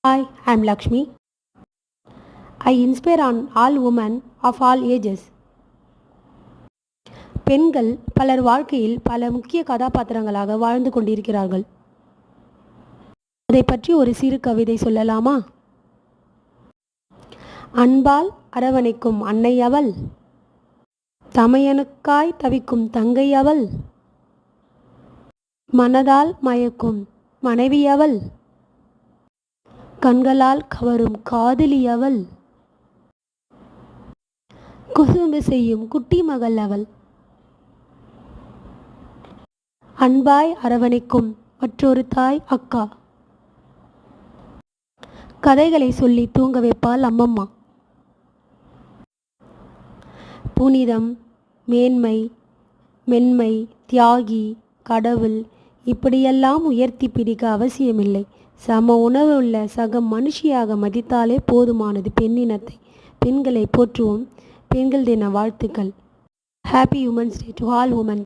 Hi, I'm Lakshmi. I inspire on all women of all ages. பெண்கள் பலர் வாழ்க்கையில் பல முக்கிய கதாபாத்திரங்களாக வாழ்ந்து கொண்டிருக்கிறார்கள். அதை பற்றி ஒரு சிறு கவிதை சொல்லலாமா? அன்பால் அரவணைக்கும் அன்னை அவள், தமையனுக்காய் தவிக்கும் தங்கை அவள், மனதால் மயக்கும் மனைவி அவள், கண்களால் கவரும் காதலி அவள், குசும்பு செய்யும் குட்டி மகள் அவள். அன்பாய் அரவணைக்கும் மற்றொரு தாய் அக்கா. கதைகளை சொல்லி தூங்க வைப்பாள் அம்மம்மா. புனிதம், மேன்மை, மென்மை, தியாகி, கடவுள் இப்படியெல்லாம் உயர்த்தி பிடிக்க அவசியமில்லை. சம உணர்வுள்ள சக மனுஷியாக மதித்தாலே போதுமானது பெண்ணினத்தை. பெண்களை போற்றுவோம். பெண்கள் தின வாழ்த்துக்கள். Happy women's day to all woman.